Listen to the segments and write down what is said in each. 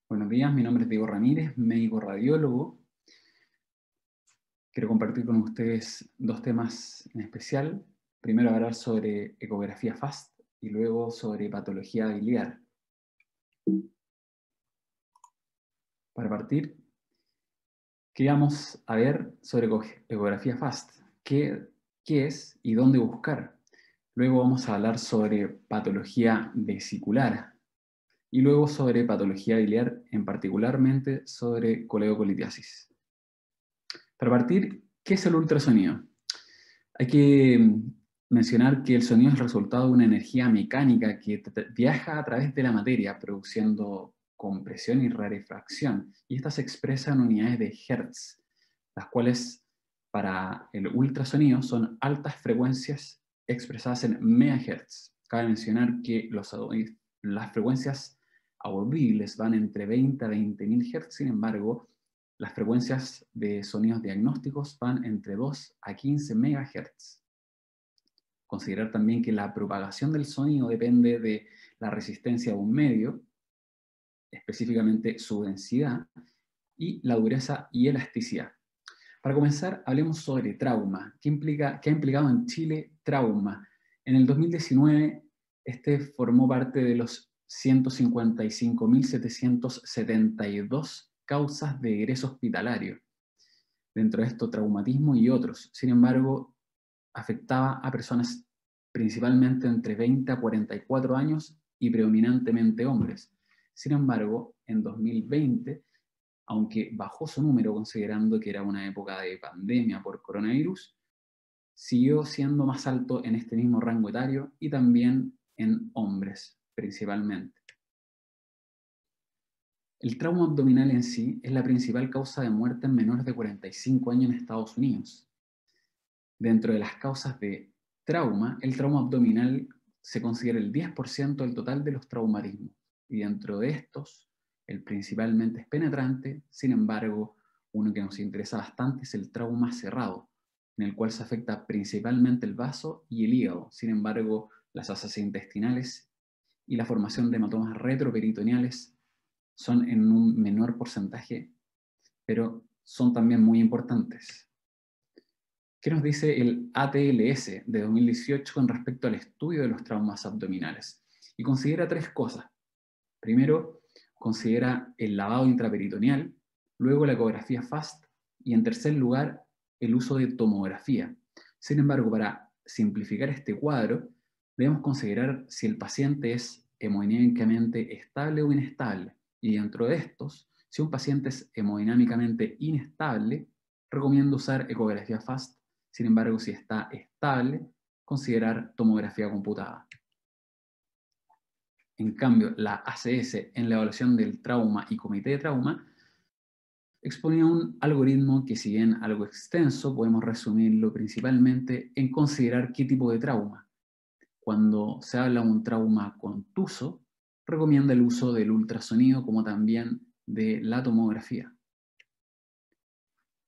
Buenos días, mi nombre es Diego Ramírez, médico radiólogo. Quiero compartir con ustedes dos temas en especial. Primero hablar sobre ecografía FAST y luego sobre patología biliar. Para partir, queríamos a ver sobre ecografía FAST, qué es y dónde buscar. Luego vamos a hablar sobre patología vesicular y luego sobre patología biliar, en particularmente sobre coledocolitiasis. Para partir, ¿qué es el ultrasonido? Hay que mencionar que el sonido es el resultado de una energía mecánica que viaja a través de la materia, produciendo compresión y rarefacción. Y esta se expresa en unidades de Hertz, las cuales para el ultrasonido son altas frecuencias expresadas en megahertz. Cabe mencionar que las frecuencias audibles van entre 20 a 20.000 Hz, sin embargo, las frecuencias de sonidos diagnósticos van entre 2 a 15 MHz. Considerar también que la propagación del sonido depende de la resistencia de un medio, específicamente su densidad, y la dureza y elasticidad. Para comenzar, hablemos sobre trauma. ¿Qué ha implicado en Chile trauma? En el 2019, este formó parte de los 155.772 causas de egreso hospitalario. Dentro de esto, traumatismo y otros. Sin embargo, afectaba a personas principalmente entre 20 a 44 años y predominantemente hombres. Sin embargo, en 2020, aunque bajó su número considerando que era una época de pandemia por coronavirus, siguió siendo más alto en este mismo rango etario y también en hombres principalmente. El trauma abdominal en sí es la principal causa de muerte en menores de 45 años en Estados Unidos. Dentro de las causas de trauma, el trauma abdominal se considera el 10% del total de los traumatismos, y dentro de estos, el principalmente es penetrante. Sin embargo, uno que nos interesa bastante es el trauma cerrado, en el cual se afecta principalmente el vaso y el hígado. Sin embargo, las asas intestinales y la formación de hematomas retroperitoneales son en un menor porcentaje, pero son también muy importantes. ¿Qué nos dice el ATLS de 2018 con respecto al estudio de los traumas abdominales? Y considera tres cosas. Primero, considera el lavado intraperitoneal, luego la ecografía FAST y en tercer lugar, el uso de tomografía. Sin embargo, para simplificar este cuadro, debemos considerar si el paciente es hemodinámicamente estable o inestable. Y dentro de estos, si un paciente es hemodinámicamente inestable, recomiendo usar ecografía FAST. Sin embargo, si está estable, considerar tomografía computada. En cambio, la ACS en la evaluación del trauma y comité de trauma exponía un algoritmo que, si bien algo extenso, podemos resumirlo principalmente en considerar qué tipo de trauma. Cuando se habla de un trauma contuso, recomienda el uso del ultrasonido como también de la tomografía.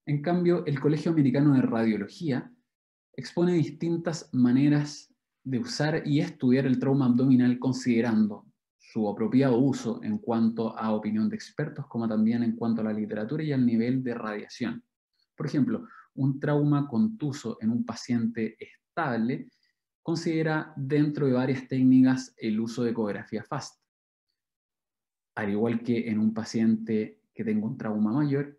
En cambio, el Colegio Americano de Radiología expone distintas maneras de usar y estudiar el trauma abdominal considerando su apropiado uso en cuanto a opinión de expertos, como también en cuanto a la literatura y al nivel de radiación. Por ejemplo, un trauma contuso en un paciente estable considera dentro de varias técnicas el uso de ecografía FAST. Al igual que en un paciente que tenga un trauma mayor,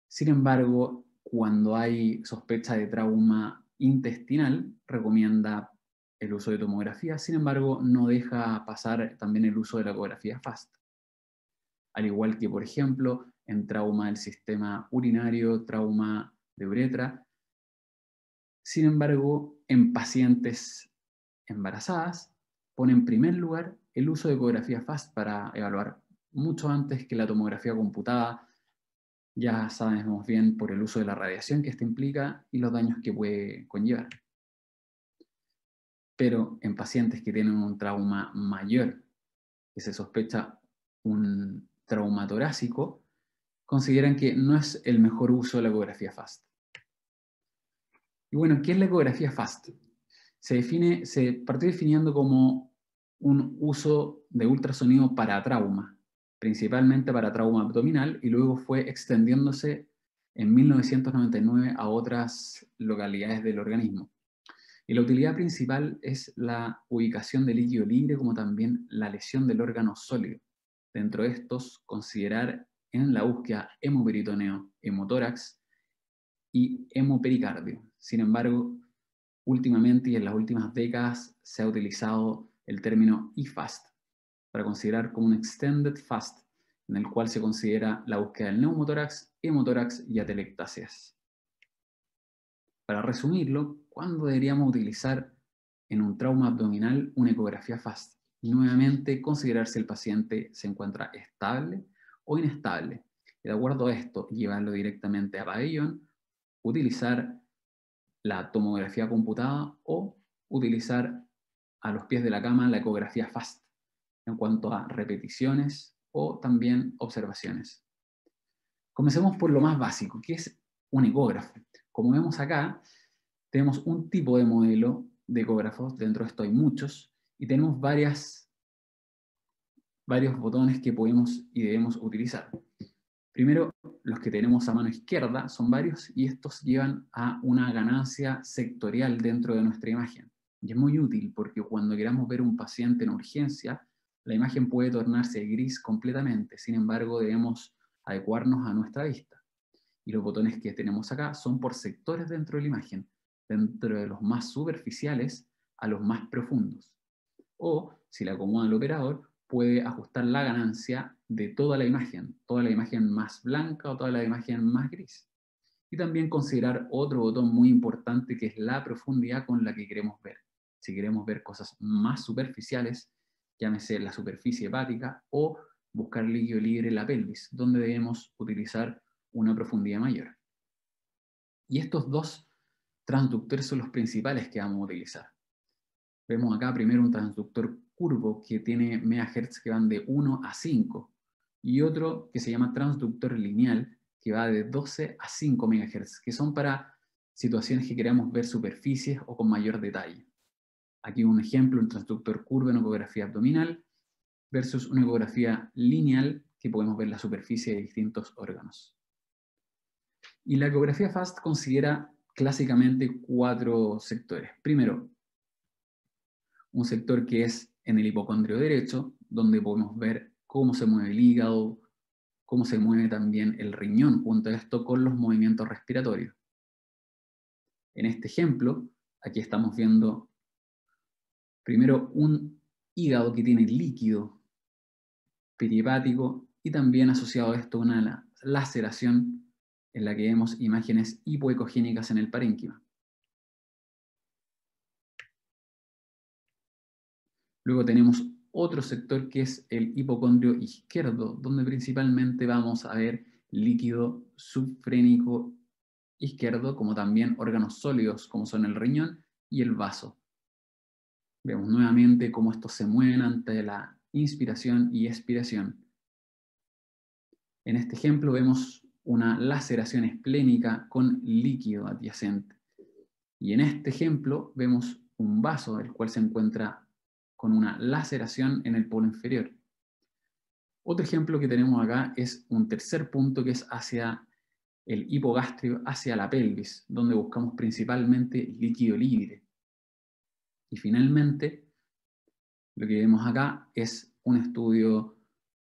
sin embargo, cuando hay sospecha de trauma intestinal, recomienda el uso de tomografía. Sin embargo, no deja pasar también el uso de la ecografía FAST. Al igual que, por ejemplo, en trauma del sistema urinario, trauma de uretra. Sin embargo, en pacientes embarazadas, pone en primer lugar el uso de ecografía FAST para evaluar mucho antes que la tomografía computada. Ya sabemos bien por el uso de la radiación que esto implica y los daños que puede conllevar. Pero en pacientes que tienen un trauma mayor, que se sospecha un trauma torácico, consideran que no es el mejor uso de la ecografía FAST. Y bueno, ¿qué es la ecografía FAST? Se partió definiendo como un uso de ultrasonido para trauma. principalmente para trauma abdominal, y luego fue extendiéndose en 1999 a otras localidades del organismo. Y la utilidad principal es la ubicación del líquido libre, como también la lesión del órgano sólido. Dentro de estos, considerar en la búsqueda hemoperitoneo, hemotórax y hemopericardio. Sin embargo, últimamente y en las últimas décadas se ha utilizado el término EFAST para considerar como un Extended FAST, en el cual se considera la búsqueda del neumotórax, hemotórax y atelectasias. Para resumirlo, ¿cuándo deberíamos utilizar en un trauma abdominal una ecografía FAST? Y nuevamente, considerar si el paciente se encuentra estable o inestable. Y de acuerdo a esto, llevarlo directamente a pabellón, utilizar la tomografía computada o utilizar a los pies de la cama la ecografía FAST en cuanto a repeticiones o también observaciones. Comencemos por lo más básico, que es un ecógrafo. Como vemos acá, tenemos un tipo de modelo de ecógrafos, dentro de esto hay muchos, y tenemos varios botones que podemos y debemos utilizar. Primero, los que tenemos a mano izquierda son varios y estos llevan a una ganancia sectorial dentro de nuestra imagen. Y es muy útil porque cuando queramos ver un paciente en urgencia, la imagen puede tornarse gris completamente, sin embargo debemos adecuarnos a nuestra vista. Y los botones que tenemos acá son por sectores dentro de la imagen, dentro de los más superficiales a los más profundos. O, si la acomoda el operador, puede ajustar la ganancia de toda la imagen más blanca o toda la imagen más gris. Y también considerar otro botón muy importante que es la profundidad con la que queremos ver. Si queremos ver cosas más superficiales, llámese la superficie hepática, o buscar líquido libre en la pelvis, donde debemos utilizar una profundidad mayor. Y estos dos transductores son los principales que vamos a utilizar. Vemos acá primero un transductor curvo que tiene megahertz que van de 1 a 5 y otro que se llama transductor lineal que va de 12 a 5 megahertz, que son para situaciones que queramos ver superficies o con mayor detalle. Aquí un ejemplo, un transductor curvo en ecografía abdominal versus una ecografía lineal que podemos ver la superficie de distintos órganos. Y la ecografía FAST considera clásicamente 4 sectores. Primero, un sector que es en el hipocondrio derecho, donde podemos ver cómo se mueve el hígado, cómo se mueve también el riñón junto a esto con los movimientos respiratorios. En este ejemplo, aquí estamos viendo primero un hígado que tiene líquido perihepático y también asociado a esto una laceración en la que vemos imágenes hipoecogénicas en el parénquima. Luego tenemos otro sector que es el hipocondrio izquierdo, donde principalmente vamos a ver líquido subfrénico izquierdo, como también órganos sólidos, como son el riñón y el vaso. Vemos nuevamente cómo estos se mueven ante la inspiración y expiración. En este ejemplo vemos una laceración esplénica con líquido adyacente. Y en este ejemplo vemos un vaso, el cual se encuentra con una laceración en el polo inferior. Otro ejemplo que tenemos acá es un tercer punto que es hacia el hipogastrio, hacia la pelvis, donde buscamos principalmente líquido libre. Y finalmente, lo que vemos acá es un estudio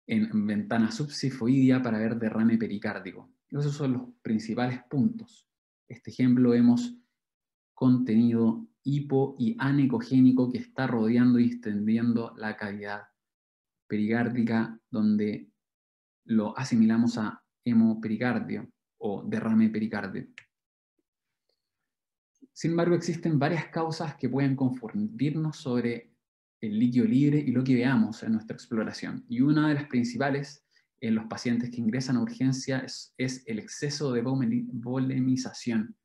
en ventana subsifoidea para ver derrame pericárdico. Esos son los principales puntos. Este ejemplo vemos contenido hipo y anecogénico que está rodeando y extendiendo la cavidad pericárdica, donde lo asimilamos a hemopericardio o derrame pericardio. Sin embargo, existen varias causas que pueden confundirnos sobre el líquido libre y lo que veamos en nuestra exploración. Y una de las principales en los pacientes que ingresan a urgencia es el exceso de volemización,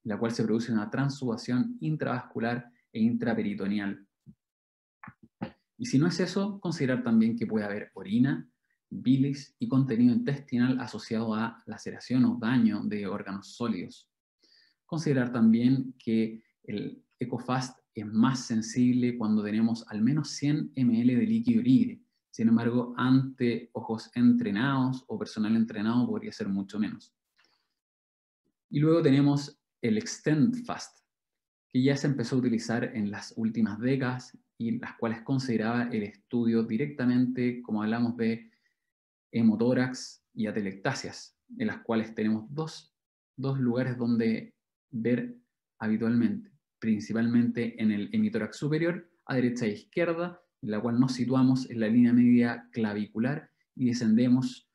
la cual se produce una transudación intravascular e intraperitoneal. Y si no es eso, considerar también que puede haber orina, bilis y contenido intestinal asociado a laceración o daño de órganos sólidos. Considerar también que el EcoFast es más sensible cuando tenemos al menos 100 ml de líquido libre. Sin embargo, ante ojos entrenados o personal entrenado podría ser mucho menos. Y luego tenemos el Extend Fast, que ya se empezó a utilizar en las últimas décadas y las cuales consideraba el estudio directamente, como hablamos, de hemotórax y atelectasias, en las cuales tenemos dos lugares donde ver habitualmente, principalmente en el hemitórax superior, a derecha e izquierda, en la cual nos situamos en la línea media clavicular y descendemos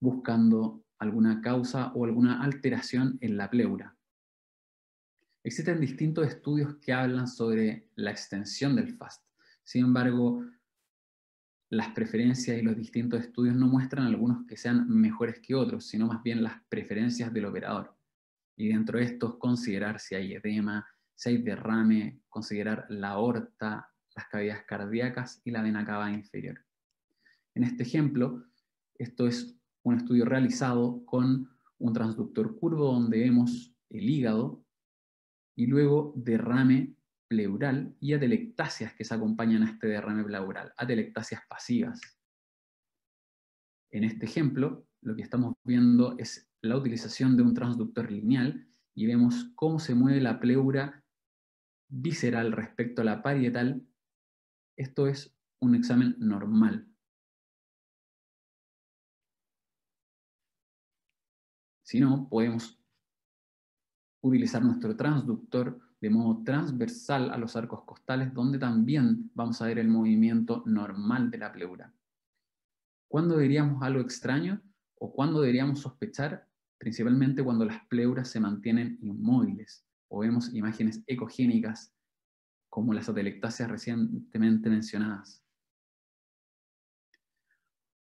buscando alguna causa o alguna alteración en la pleura. Existen distintos estudios que hablan sobre la extensión del FAST. Sin embargo, las preferencias y los distintos estudios no muestran algunos que sean mejores que otros, sino más bien las preferencias del operador. Y dentro de estos, considerar si hay edema, si hay derrame, considerar la aorta, las cavidades cardíacas y la vena cava inferior. En este ejemplo, esto es un estudio realizado con un transductor curvo donde vemos el hígado y luego derrame pleural y atelectasias que se acompañan a este derrame pleural, atelectasias pasivas. En este ejemplo, lo que estamos viendo es la utilización de un transductor lineal y vemos cómo se mueve la pleura visceral respecto a la parietal. Esto es un examen normal. Si no, podemos utilizar nuestro transductor de modo transversal a los arcos costales, donde también vamos a ver el movimiento normal de la pleura. ¿Cuándo veríamos algo extraño o cuándo deberíamos sospechar? Principalmente cuando las pleuras se mantienen inmóviles o vemos imágenes ecogénicas como las atelectasias recientemente mencionadas.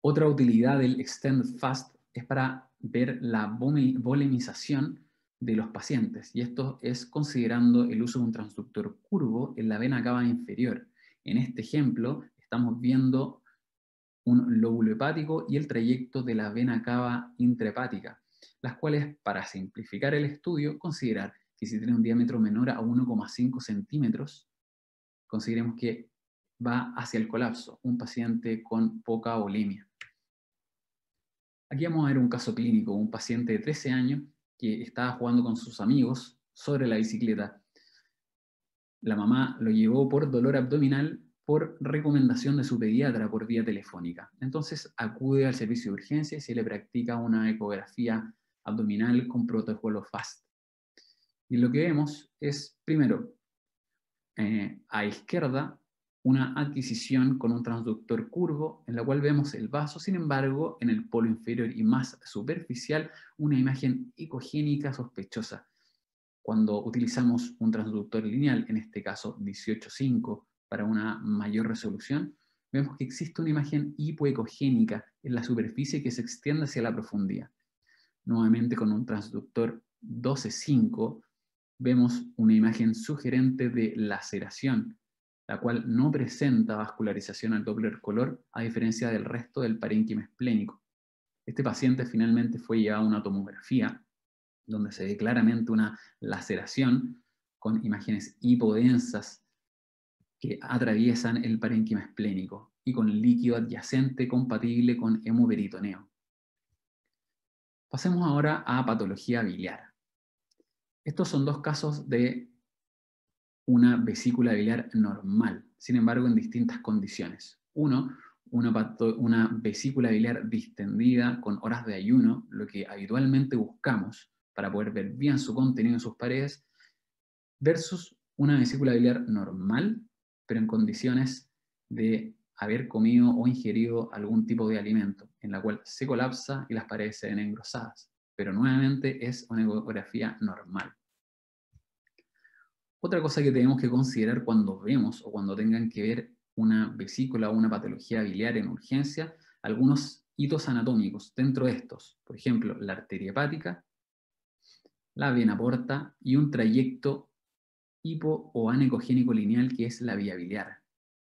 Otra utilidad del Extend Fast es para ver la volemización de los pacientes, y esto es considerando el uso de un transductor curvo en la vena cava inferior. En este ejemplo estamos viendo un lóbulo hepático y el trayecto de la vena cava intrahepática, las cuales, para simplificar el estudio, considerar que si tiene un diámetro menor a 1,5 centímetros, consideremos que va hacia el colapso, un paciente con poca volemia. Aquí vamos a ver un caso clínico, un paciente de 13 años que estaba jugando con sus amigos sobre la bicicleta. La mamá lo llevó por dolor abdominal por recomendación de su pediatra por vía telefónica. Entonces acude al servicio de urgencia y se le practica una ecografía abdominal con protocolo FAST. Y lo que vemos es, primero, a izquierda, una adquisición con un transductor curvo, en la cual vemos el vaso, sin embargo, en el polo inferior y más superficial, una imagen ecogénica sospechosa. Cuando utilizamos un transductor lineal, en este caso 18.5, para una mayor resolución, vemos que existe una imagen hipoecogénica en la superficie que se extiende hacia la profundidad. Nuevamente con un transductor 12.5, vemos una imagen sugerente de laceración, la cual no presenta vascularización al Doppler color, a diferencia del resto del parénquima esplénico. Este paciente finalmente fue llevado a una tomografía, donde se ve claramente una laceración con imágenes hipodensas que atraviesan el parénquima esplénico y con líquido adyacente compatible con hemoperitoneo. Pasemos ahora a patología biliar. Estos son dos casos de una vesícula biliar normal, sin embargo en distintas condiciones. Uno, una vesícula biliar distendida con horas de ayuno, lo que habitualmente buscamos para poder ver bien su contenido en sus paredes, versus una vesícula biliar normal, pero en condiciones de haber comido o ingerido algún tipo de alimento, en la cual se colapsa y las paredes se ven engrosadas, pero nuevamente es una ecografía normal. Otra cosa que tenemos que considerar cuando vemos o cuando tengan que ver una vesícula o una patología biliar en urgencia, algunos hitos anatómicos dentro de estos, por ejemplo, la arteria hepática, la vena porta y un trayecto hipo o anecogénico lineal que es la vía biliar,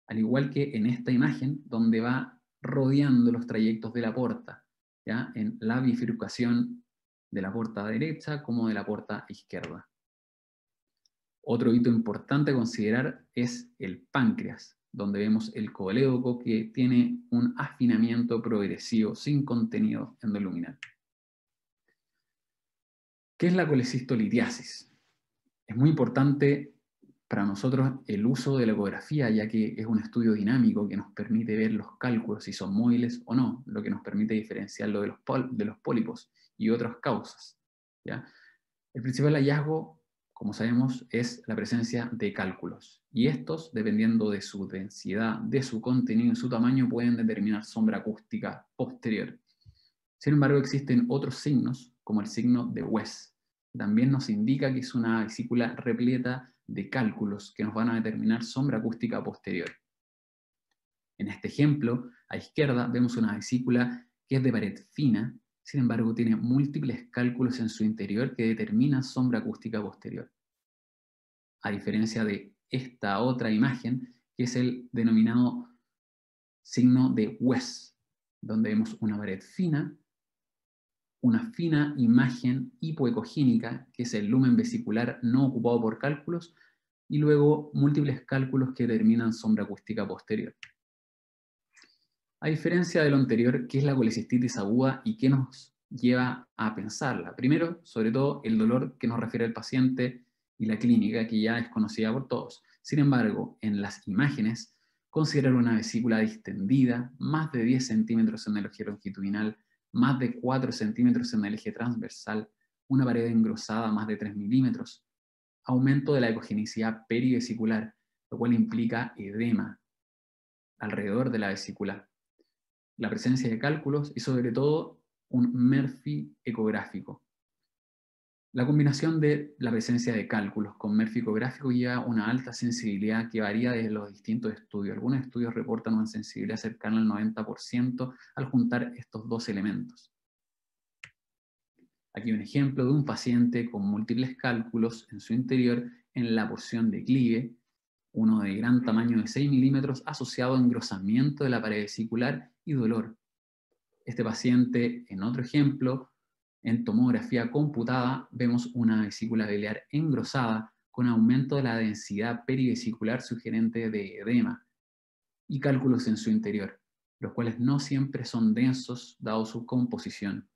al igual que en esta imagen donde va rodeando los trayectos de la porta, ¿ya? En la bifurcación de la porta derecha como de la porta izquierda. Otro hito importante a considerar es el páncreas, donde vemos el colédoco que tiene un afinamiento progresivo sin contenido endoluminal. ¿Qué es la colecistolitiasis? Es muy importante para nosotros el uso de la ecografía, ya que es un estudio dinámico que nos permite ver los cálculos, si son móviles o no, lo que nos permite diferenciarlo de los pólipos y otras causas, ¿ya? El principal hallazgo, como sabemos, es la presencia de cálculos, y estos, dependiendo de su densidad, de su contenido y su tamaño, pueden determinar sombra acústica posterior. Sin embargo, existen otros signos, como el signo de West, que también nos indica que es una vesícula repleta de cálculos que nos van a determinar sombra acústica posterior. En este ejemplo, a izquierda vemos una vesícula que es de pared fina, sin embargo tiene múltiples cálculos en su interior que determinan sombra acústica posterior. A diferencia de esta otra imagen, que es el denominado signo de West, donde vemos una pared fina, una fina imagen hipoecogénica, que es el lumen vesicular no ocupado por cálculos, y luego múltiples cálculos que determinan sombra acústica posterior. A diferencia de lo anterior, ¿qué es la colecistitis aguda y qué nos lleva a pensarla? Primero, sobre todo, el dolor que nos refiere el paciente y la clínica, que ya es conocida por todos. Sin embargo, en las imágenes, considerar una vesícula distendida, más de 10 centímetros en el eje longitudinal, más de 4 centímetros en el eje transversal, una pared engrosada más de 3 milímetros, aumento de la ecogenicidad perivesicular, lo cual implica edema alrededor de la vesícula, la presencia de cálculos y sobre todo un Murphy ecográfico. La combinación de la presencia de cálculos con Murphy ecográfico lleva una alta sensibilidad que varía desde los distintos estudios. Algunos estudios reportan una sensibilidad cercana al 90% al juntar estos dos elementos. Aquí un ejemplo de un paciente con múltiples cálculos en su interior en la porción declive, uno de gran tamaño de 6 milímetros asociado a engrosamiento de la pared vesicular y dolor. Este paciente, en otro ejemplo, en tomografía computada, vemos una vesícula biliar engrosada con aumento de la densidad perivesicular sugerente de edema y cálculos en su interior, los cuales no siempre son densos dado su composición.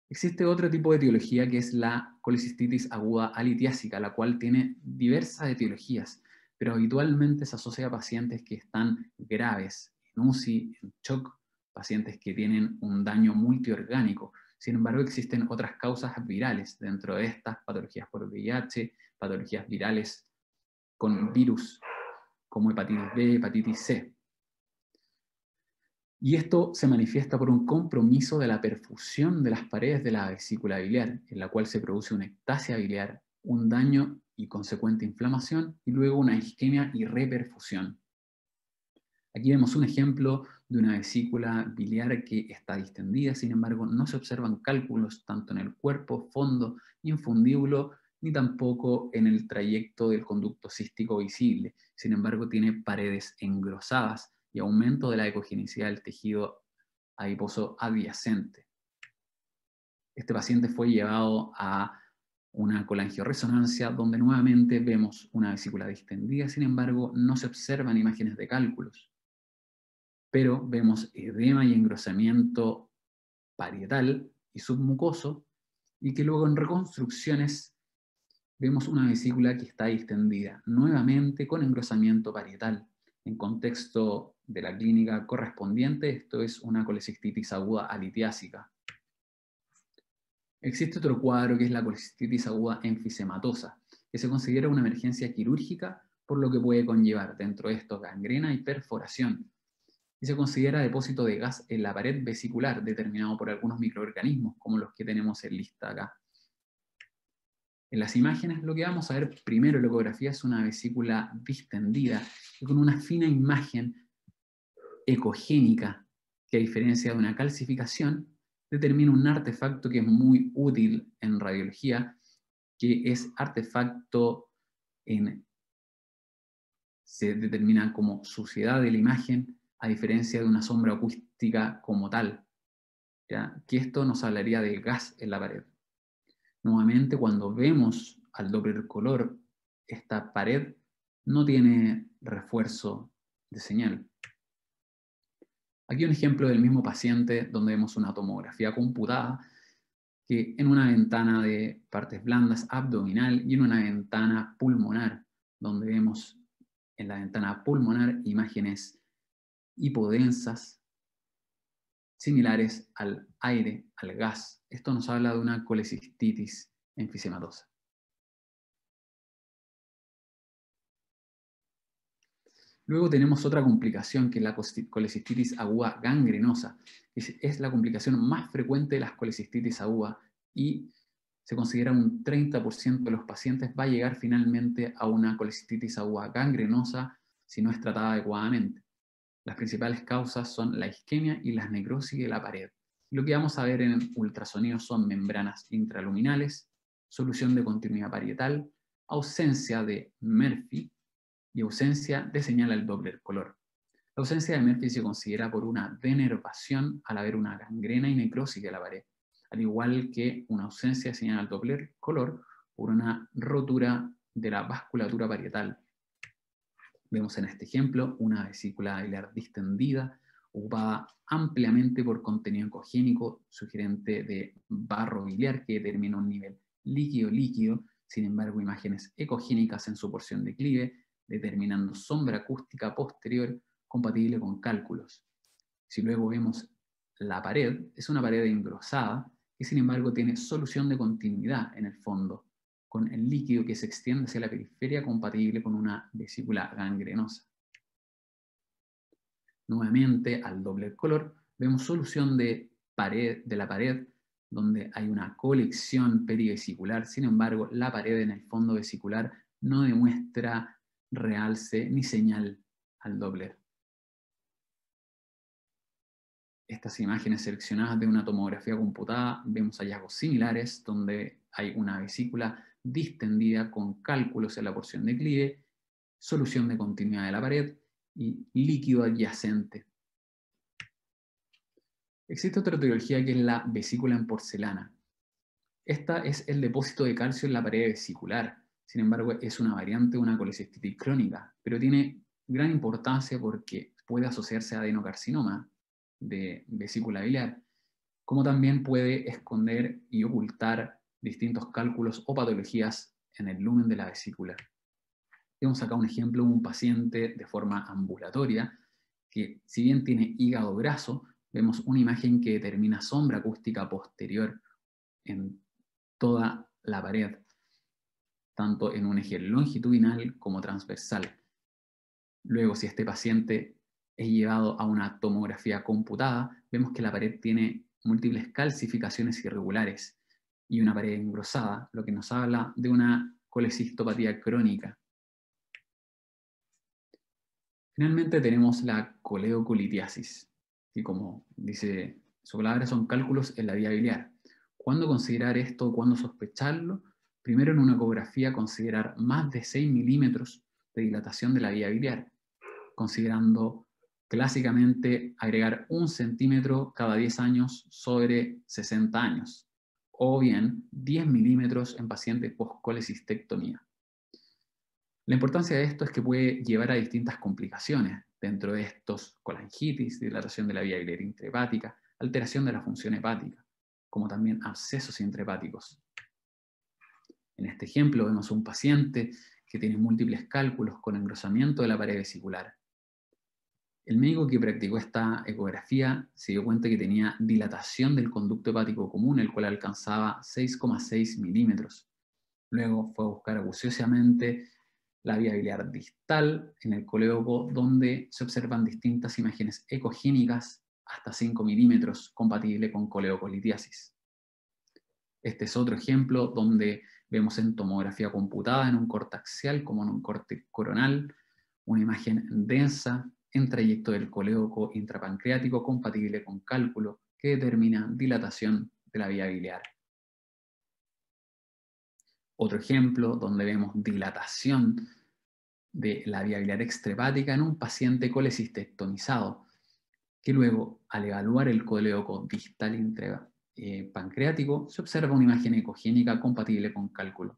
Existe otro tipo de etiología que es la colecistitis aguda alitiásica, la cual tiene diversas etiologías, pero habitualmente se asocia a pacientes que están graves, en UCI, en shock, pacientes que tienen un daño multiorgánico. Sin embargo, existen otras causas virales dentro de estas, patologías por VIH, patologías virales con virus como hepatitis B, hepatitis C. Y esto se manifiesta por un compromiso de la perfusión de las paredes de la vesícula biliar, en la cual se produce una ectasia biliar, un daño y consecuente inflamación, y luego una isquemia y reperfusión. Aquí vemos un ejemplo de una vesícula biliar que está distendida, sin embargo no se observan cálculos tanto en el cuerpo, fondo, infundíbulo, ni tampoco en el trayecto del conducto cístico visible. Sin embargo tiene paredes engrosadas y aumento de la ecogenicidad del tejido adiposo adyacente. Este paciente fue llevado a una colangioresonancia donde nuevamente vemos una vesícula distendida, sin embargo no se observan imágenes de cálculos, pero vemos edema y engrosamiento parietal y submucoso, y que luego en reconstrucciones vemos una vesícula que está distendida, nuevamente con engrosamiento parietal. En contexto de la clínica correspondiente, esto es una colecistitis aguda alitiásica. Existe otro cuadro que es la colecistitis aguda enfisematosa, que se considera una emergencia quirúrgica por lo que puede conllevar dentro de esto gangrena y perforación, y se considera depósito de gas en la pared vesicular determinado por algunos microorganismos como los que tenemos en lista acá. En las imágenes lo que vamos a ver primero en la ecografía es una vesícula distendida y con una fina imagen ecogénica que, a diferencia de una calcificación, determina un artefacto que es muy útil en radiología, que es artefacto se determina como suciedad de la imagen, a diferencia de una sombra acústica como tal, ¿ya? Que esto nos hablaría del gas en la pared. Nuevamente, cuando vemos al Doppler color, esta pared no tiene refuerzo de señal. Aquí un ejemplo del mismo paciente donde vemos una tomografía computada que en una ventana de partes blandas abdominal y en una ventana pulmonar, donde vemos en la ventana pulmonar imágenes hipodensas similares al aire, al gas. Esto nos habla de una colecistitis enfisematosa. Luego tenemos otra complicación que es la colecistitis aguda gangrenosa. Es la complicación más frecuente de las colecistitis agudas y se considera un 30% de los pacientes va a llegar finalmente a una colecistitis aguda gangrenosa si no es tratada adecuadamente. Las principales causas son la isquemia y las necrosis de la pared. Lo que vamos a ver en el ultrasonido son membranas intraluminales, solución de continuidad parietal, ausencia de Murphy y ausencia de señal al Doppler color. La ausencia de Murphy se considera por una denervación al haber una gangrena y necrosis de la pared, al igual que una ausencia de señal al Doppler color por una rotura de la vasculatura parietal. Vemos en este ejemplo una vesícula biliar distendida, ocupada ampliamente por contenido ecogénico sugerente de barro biliar que determina un nivel líquido-líquido, sin embargo imágenes ecogénicas en su porción declive, determinando sombra acústica posterior compatible con cálculos. Si luego vemos la pared, es una pared engrosada que sin embargo tiene solución de continuidad en el fondo, con el líquido que se extiende hacia la periferia compatible con una vesícula gangrenosa. Nuevamente, al Doppler color, vemos solución de la pared donde hay una colección perivesicular, sin embargo, la pared en el fondo vesicular no demuestra realce ni señal al Doppler. Estas imágenes seleccionadas de una tomografía computada, vemos hallazgos similares donde hay una vesícula distendida con cálculos en la porción declive, solución de continuidad de la pared y líquido adyacente. Existe otra etiología que es la vesícula en porcelana. Esta es el depósito de calcio en la pared vesicular. Sin embargo, es una variante de una colecistitis crónica, pero tiene gran importancia porque puede asociarse a adenocarcinoma de vesícula biliar, como también puede esconder y ocultar distintos cálculos o patologías en el lumen de la vesícula. Tenemos acá un ejemplo de un paciente de forma ambulatoria que, si bien tiene hígado graso, vemos una imagen que determina sombra acústica posterior en toda la pared, tanto en un eje longitudinal como transversal. Luego, si este paciente es llevado a una tomografía computada, vemos que la pared tiene múltiples calcificaciones irregulares y una pared engrosada, lo que nos habla de una colecistopatía crónica. Finalmente tenemos la coleocolitiasis, que como dice su palabra son cálculos en la vía biliar. ¿Cuándo considerar esto? ¿Cuándo sospecharlo? Primero en una ecografía considerar más de 6 milímetros de dilatación de la vía biliar, considerando clásicamente agregar 1 centímetro cada 10 años sobre 60 años, o bien 10 milímetros en pacientes post-colecistectomía. La importancia de esto es que puede llevar a distintas complicaciones, dentro de estos colangitis, dilatación de la vía biliar intrahepática, alteración de la función hepática, como también abscesos intrahepáticos. En este ejemplo vemos un paciente que tiene múltiples cálculos con engrosamiento de la pared vesicular. El médico que practicó esta ecografía se dio cuenta que tenía dilatación del conducto hepático común, el cual alcanzaba 6,6 milímetros. Luego fue a buscar acuciosamente la vía biliar distal en el colédoco, donde se observan distintas imágenes ecogénicas hasta 5 milímetros, compatible con coleocolitiasis. Este es otro ejemplo donde vemos en tomografía computada en un corte axial como en un corte coronal, una imagen densa en trayecto del colédoco intrapancreático compatible con cálculo que determina dilatación de la vía biliar. Otro ejemplo donde vemos dilatación de la vía biliar extrahepática en un paciente colecistectomizado, que luego, al evaluar el colédoco distal pancreático, se observa una imagen ecogénica compatible con cálculo.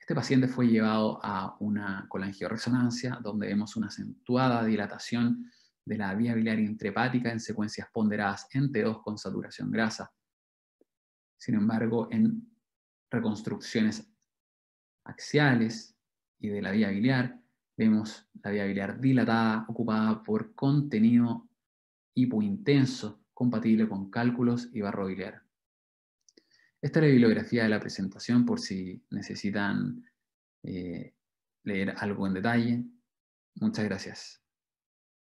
Este paciente fue llevado a una colangioresonancia, donde vemos una acentuada dilatación de la vía biliar intrahepática en secuencias ponderadas en T2 con saturación grasa. Sin embargo, en reconstrucciones axiales y de la vía biliar, vemos la vía biliar dilatada, ocupada por contenido hipointenso, compatible con cálculos y barro biliar. Esta es la bibliografía de la presentación por si necesitan leer algo en detalle. Muchas gracias.